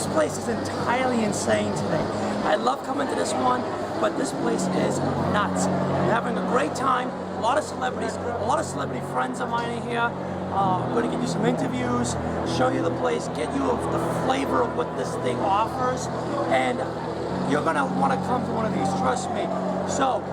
This place is entirely insane today. I love coming to this one, but this place is nuts. I'm having a great time. A lot of celebrities, a lot of celebrity friends of mine are here. I'm going to give you some interviews, show you the place, get you the flavor of what this thing offers, and you're going to want to come to one of these, trust me. So,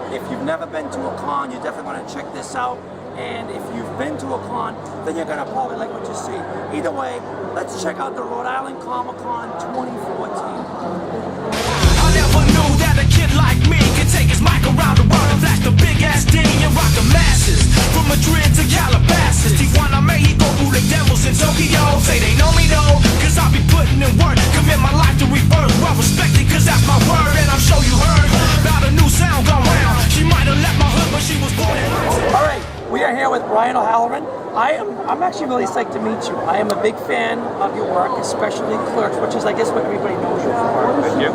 if you've never been to a con, you definitely want to check this out. And if you've been to a con, then you're gonna probably like what you see. Either way, let's check out the Rhode Island Comic Con 2014. I never knew that a kid like me could take his mic around the world and flash the big ass D and rock the masses. From Madrid to Calabasas, Tijuana, Mexico, through the devils in Tokyo. Say they know me though, cause I be putting in work. Commit my life to rebirth, well respected cause that's my word. And I'm sure you heard about a new sound gone round. She might have left my hood when she was born in. Alright. We are here with Brian O'Halloran. I'm actually really psyched to meet you. I am a big fan of your work, especially Clerks, which is I guess what everybody knows you for. Thank you.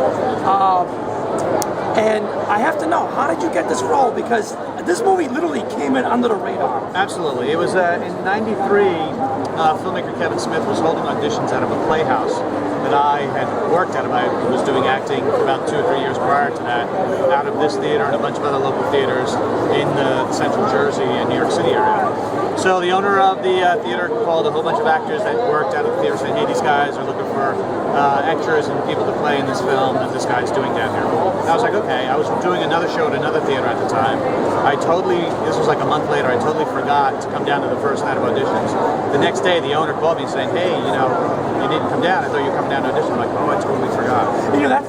And I have to know, how did you get this role? Because this movie literally came in under the radar. Absolutely. It was in '93, filmmaker Kevin Smith was holding auditions out of a playhouse that I had worked at. I was doing acting for about 2 or 3 years prior to that, out of this theater and a bunch of other local theaters in the Central Jersey and New York City area. So the owner of the theater called a whole bunch of actors that worked out of the theater saying, hey, these guys are looking for extras and people to play in this film that this guy's doing down here. And I was like, okay. I was doing another show at another theater at the time. This was like a month later, I totally forgot to come down to the first night of auditions. The next day, the owner called me saying, hey, you didn't come down. I thought you were coming down to audition. I'm like, oh, I totally forgot.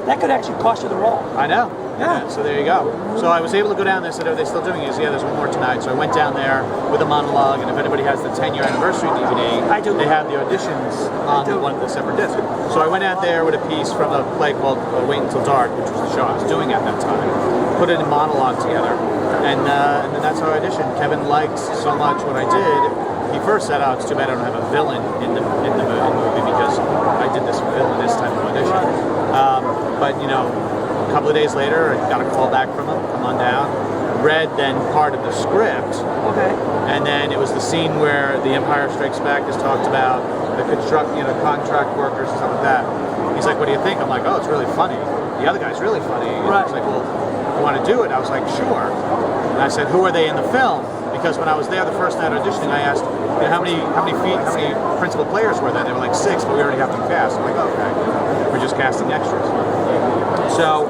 That could actually cost you the role. I know. Yeah. So there you go. So I was able to go down there. Said, are they still doing it? Yeah, there's one more tonight. So I went down there with a monologue, and if anybody has the 10-year anniversary DVD, they have the auditions on one of the separate discs. So I went out there with a piece from a play called Wait Until Dark, which was the show I was doing at that time. Put it in monologue together, and then that's how I auditioned. Kevin liked so much what I did. He first said, oh, it's too bad I don't have a villain in the movie because I did this villainous type of audition. But a couple of days later, I got a call back from him, come on down, read then part of the script, and then it was the scene where The Empire Strikes Back is talked about, the contract workers and stuff like that. He's like, what do you think? I'm like, oh, it's really funny. The other guy's really funny. Right. He's like, well, you want to do it? I was like, sure. And I said, who are they in the film? Because when I was there the first night auditioning, I asked, how many principal players were there? They were like 6, but we already have them cast. I'm like, okay, we're just casting extras. So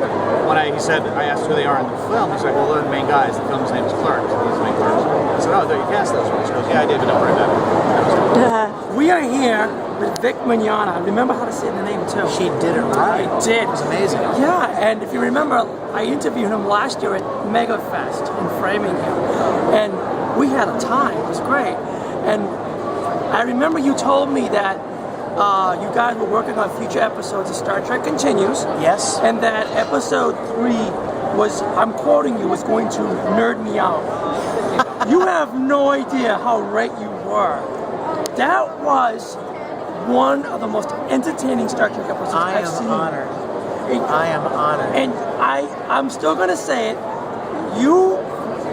when I asked who they are in the film, he's like, well, they're the main guys. The film's name is Clerks. He's the main Clerks. I said, oh, I thought you cast those ones. He goes, yeah, I did, but don't worry about it. We are here with Vic Mignogna. I remember how to say the name too. She did it right. I did. It was amazing. Yeah, and if you remember, I interviewed him last year at MegaFest in Framingham, and we had a time. It was great. And I remember you told me that you guys were working on future episodes of Star Trek Continues. Yes. And that episode 3 was, I'm quoting you, was going to nerd me out. You have no idea how right you were. That was one of the most entertaining Star Trek episodes I've seen. I am honored. And I'm still going to say it. You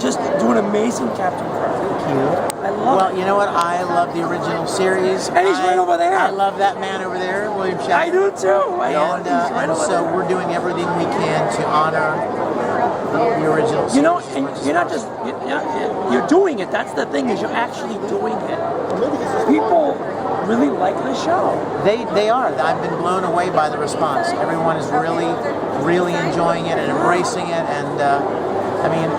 just do an amazing Captain Kirk. Thank you. I love it. Well, you know what? I love the original series. And he's right over there. I love that man over there, William Shatner. I do too. And so we're doing everything we can to honor the original series. And you're not just, you're doing it. That's the thing, is you're actually doing it. People really like the show. They are. I've been blown away by the response. Everyone is really enjoying it and embracing it, and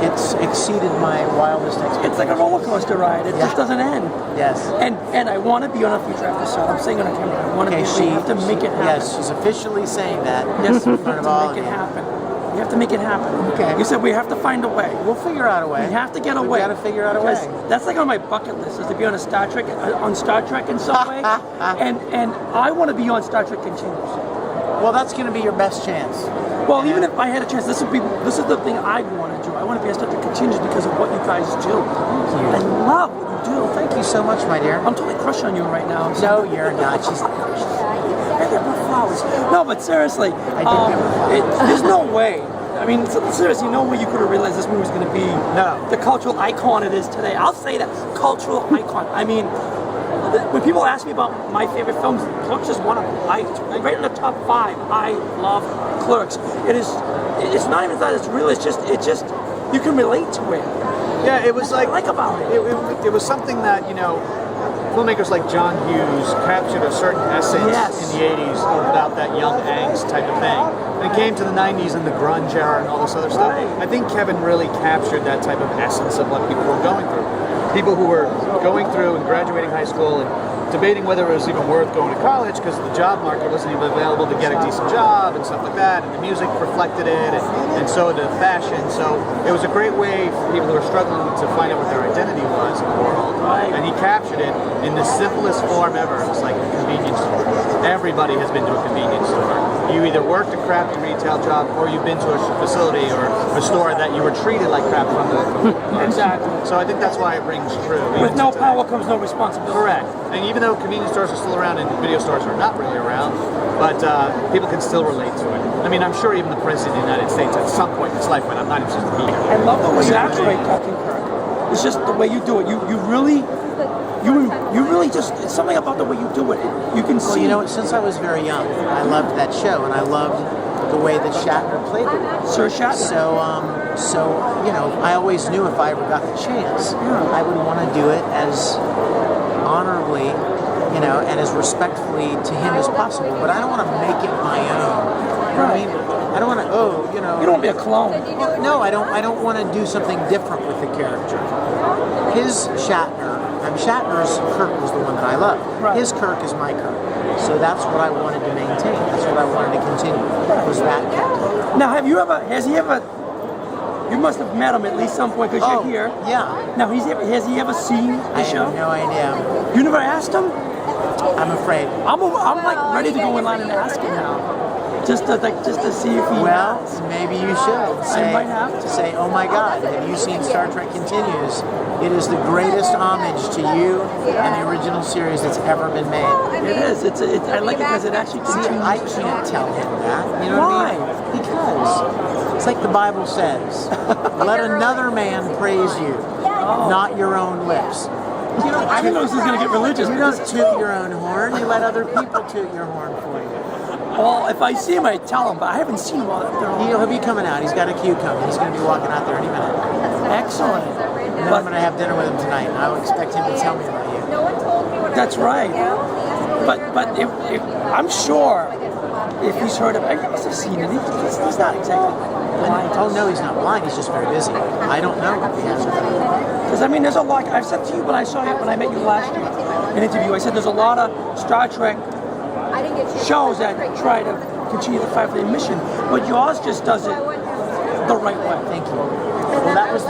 it's exceeded my wildest expectations. It's like a roller coaster ride. It just doesn't end. Yes. And I want to be on a future episode. I'm saying on a camera, I want to be. You have to make it happen. Yes, she's officially saying that. Yes, in front of all make of it you. happen. You have to make it happen. Okay. You said we have to find a way. We'll figure out a way. We have to get away. We got to figure out a way. That's like on my bucket list, is to be on Star Trek in some way. and I want to be on Star Trek Continues. Well, that's going to be your best chance. Well, even if I had a chance, this is the thing I want to do. I want to be on Star Trek Continues because of what you guys do. Thank you. I love what you do. Thank you so much, my dear. I'm totally crushing on you right now. No, you're not. She's I get my flowers. No, but seriously, I do get my flowers. there's no way. I mean, seriously, no way you could have realized this movie was going to be the cultural icon it is today. I'll say that, cultural icon. I mean, when people ask me about my favorite films, Clerks is one of them. Right in the top 5. I love Clerks. It's not even that it's real. It's just you can relate to it. Yeah, it was That's what I like about it. It was something that, filmmakers like John Hughes captured a certain essence in the 80s about that young angst type of thing. When it came to the 90s and the grunge era and all this other stuff, I think Kevin really captured that type of essence of what people were going through. People who were going through and graduating high school and debating whether it was even worth going to college because the job market wasn't even available to get a decent job and stuff like that, and the music reflected it, and so did fashion. So it was a great way for people who were struggling to find out what their identity was in the world. And he captured it in the simplest form ever. It was like a convenience store. Everybody has been to a convenience store. You either worked a crappy retail job or you've been to a facility or a store that you were treated like crap from the Exactly. So I think that's why it rings true. With no power comes no responsibility. Correct. And even though convenience stores are still around and video stores are not really around, but people can still relate to it. I mean, I'm sure even the President of the United States at some point in his life went, I'm not even supposed to be here. I love the way you operate, Captain Kirk. It's just the way you do it. You really just, it's something about the way you do it. You can see. Well, since I was very young, I loved that show, and I loved the way that Shatner played it. Sir Shatner. So I always knew if I ever got the chance, I would want to do it as honorably, and as respectfully to him as possible. But I don't want to make it my own. You know what I mean? I don't want to. You don't want to be a clone. No, I don't want to do something different with the character. His Shatner's Kirk was the one that I loved. Right. His Kirk is my Kirk. So that's what I wanted to maintain. That's what I wanted to continue. Was that Captain? Now, has he ever, you must have met him at least some point because you're here. Yeah. Now, has he ever seen the I show? have no idea. You never asked him? I'm afraid. I'm like ready to go in line and ask him now. Just to see if he Well, has. maybe you should say, might have to. say, oh my God, have you seen Star Trek Continues? It is the greatest homage to you and the original series that's ever been made. It is. I like it because it actually continues. I can't tell him that. You know what I mean? Because it's like the Bible says, let another man praise you, not your own lips. I didn't know this was going to get religious. You don't toot your own horn, you let other people toot your horn for you. Well, if I see him, I tell him, but I haven't seen him all that. He'll be coming out. He's got a cue coming. He's going to be walking out there any minute. Excellent. And then I'm going to have dinner with him tonight, and I will expect him to tell me about you. That's right. But if I'm sure if he's heard of it, he must have seen it. He's not exactly blind. Oh, no, he's not blind. He's just very busy. I don't know if he has or not. Because, I mean, there's a lot. I've said to you when I saw you, when I met you last year, in an interview, I said there's a lot of Star Trek shows that try to continue the fight for the mission, but yours just does it the right way. Thank you. Well, that was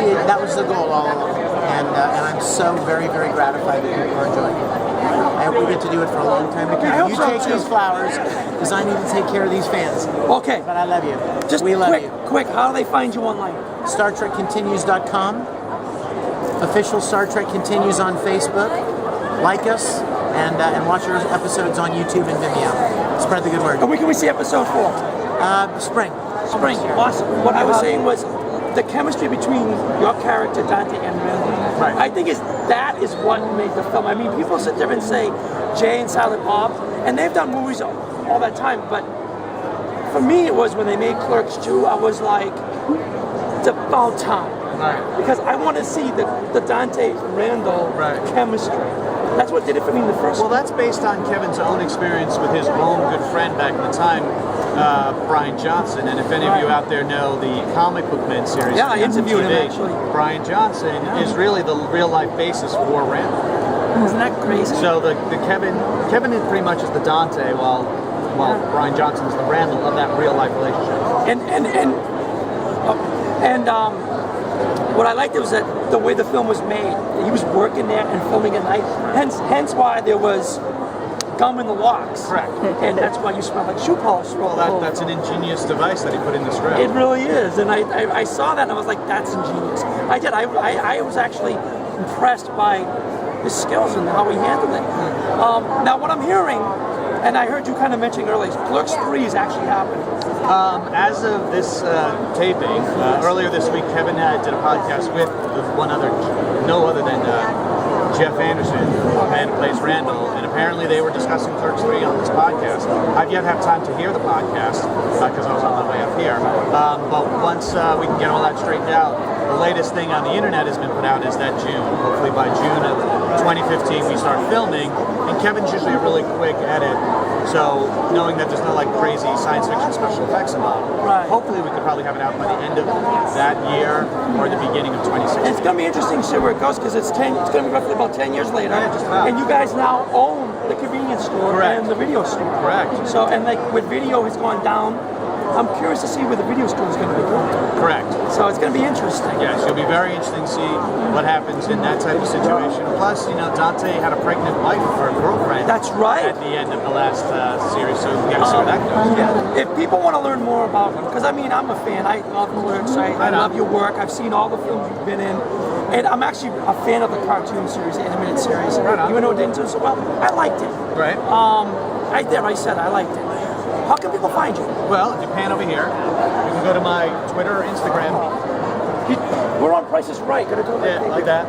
the goal all along, and I'm so very, very gratified that people are enjoying it. I hope we get to do it for a long time to I hope come. You so, take too. these flowers, because I need to take care of these fans. Okay. But I love you. Just we love quick, how do they find you online? StarTrekContinues.com. Official Star Trek Continues on Facebook. Like us. And watch our episodes on YouTube and Vimeo. Spread the good word. And when can we see episode 4? Spring. Awesome. What I was saying was the chemistry between your character, Dante, and Randall. Right. I think that is what made the film. I mean, people sit there and say Jay and Silent Bob, and they've done movies all that time, but for me it was when they made Clerks 2, I was like, it's about time. Right. Because I want to see the Dante Randall chemistry. That's what did it for me in the first Well, that's based on Kevin's own experience with his own good friend back in the time, Brian Johnson. And if any of you out there know the comic book men series, Yeah, I interviewed him, TV, actually. Brian Johnson is really the real life basis for Randall. Isn't that crazy? So the Kevin is pretty much is the Dante, while Brian Johnson is the Randall of that real life relationship. And what I liked was that the way the film was made, he was working there and filming at night. Hence why there was gum in the locks. Correct. And that's why you smell like shoe polish. Well, that's an ingenious device that he put in the script. It really is. And I saw that and I was like, that's ingenious. I did. I was actually impressed by his skills and how he handled it. Now what I'm hearing, and I heard you kind of mentioning earlier, Clerks 3 is actually happening. As of this taping, earlier this week, Kevin did a podcast with no other than Jeff Anderson, the man who plays Randall, and apparently they were discussing Clerks 3 on this podcast. I've yet had time to hear the podcast because I was on my way up here. But once we can get all that straightened out, the latest thing on the internet has been put out is that June. Hopefully by June of 2015 we start filming, and Kevin's usually a really quick edit. So knowing that there's no like crazy science fiction special effects involved, hopefully we could probably have it out by the end of that year or the beginning of 2016. It's going to be interesting to see where it goes because it's going to be roughly about 10 years later. Yeah, just about. And you guys now own the convenience store and the video store. Correct. So, and like with video has gone down, I'm curious to see where the video store is going to be going. Correct. So it's going to be interesting. Yes, it'll be very interesting to see what happens in that type of situation. Plus, you know, Dante had a pregnant wife or a girlfriend. That's right. At the end of the last series, so we got to see where that goes. Yeah. If people want to learn more about him, because I mean, I'm a fan. I love Clerks. I love your work. I've seen all the films you've been in. And I'm actually a fan of the cartoon series, the animated series. Right on. Even though it didn't do so well, I liked it. Right. I said I liked it. How can people find you? Well, if you pan over here, you can go to my Twitter or Instagram. We're on Price is Right. Gonna do it Like that.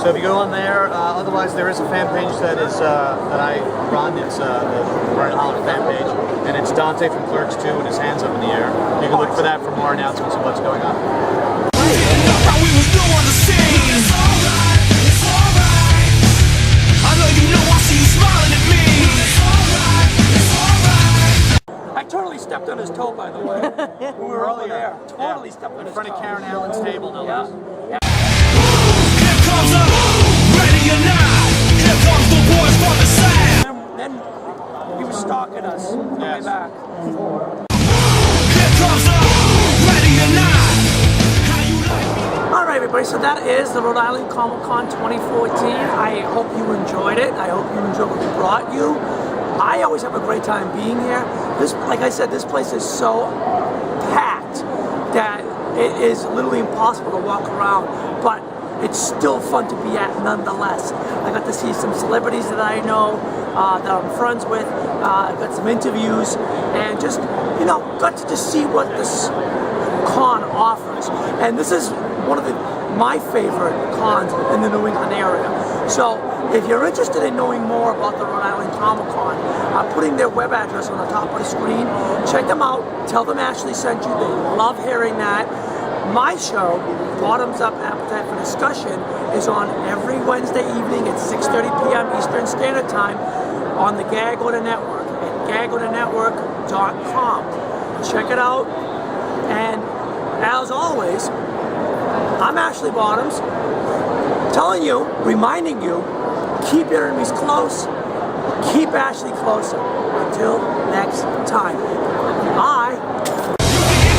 So if you go on there, otherwise there is a fan page that is that I run. It's the Brian Holland fan page, and it's Dante from Clerks 2 with his hands up in the air. You can look for that for more announcements of what's going on. How we was new on the scene. It's alright. I know you know I see you smiling at me. I totally stepped on his toe, by the way. When we were over there. Totally stepped on his toe. In front of Karen Allen's table, no less. Yeah. Here comes the ready or not. Here comes the boys from the south. Then he was stalking us on the way back. Here comes the ready or not. How you like me? All right, everybody. So that is the Rhode Island Comic Con 2014. I hope you enjoyed it. I hope you enjoyed what we brought you. I always have a great time being here. This, like I said, this place is so packed that it is literally impossible to walk around, but it's still fun to be at nonetheless. I got to see some celebrities that I know, that I'm friends with. I got some interviews, and just, you know, got to just see what this con offers. And this is one of my favorite cons in the New England area. So if you're interested in knowing more about the Rhode Island Comic Con, I'm putting their web address on the top of the screen. Check them out. Tell them Ashley sent you. They love hearing that. My show, Bottoms Up Appetite for Discussion, is on every Wednesday evening at 6:30 p.m. Eastern Standard Time on the Gag Order Network at gagorderNetwork.com. Check it out. And as always, I'm Ashley Bottoms, telling you, reminding you, keep your enemies close, keep Ashley closer. Until next time. Bye. You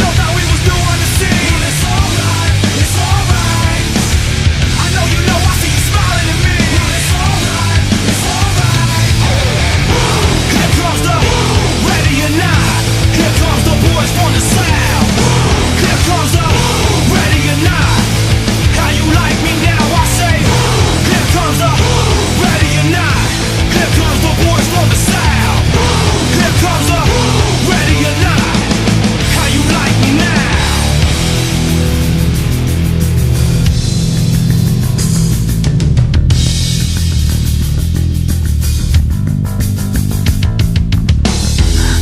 know how we was new on the scene. It's alright. It's alright. I know you know I see you smiling at me. It's alright. It's alright. Here comes the ready or not. Here comes the boys from the south. Here comes the ready or not. How you like me now? I say. Here comes the ready or not. Here comes the boys from the south. Here comes the ready or not. How you like me now?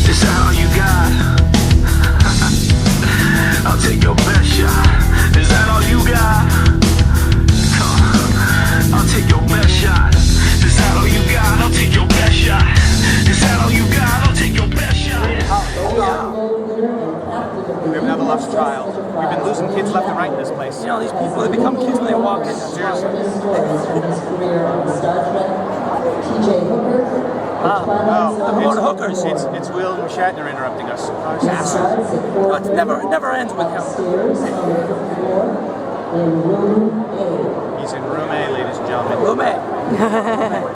Is that all you got? I'll take your best shot. Is that all you got? I'll take your best shot. Is that all you got? I'll take your best shot. Is that all you got? I'll take your best shot. We have another lost child. We've been losing kids left and right in this place. You know, these people, they become kids when they walk in. Seriously. About hookers. It's William Shatner interrupting us. No, it never ends with him. He's in room A, ladies and gentlemen. Lume.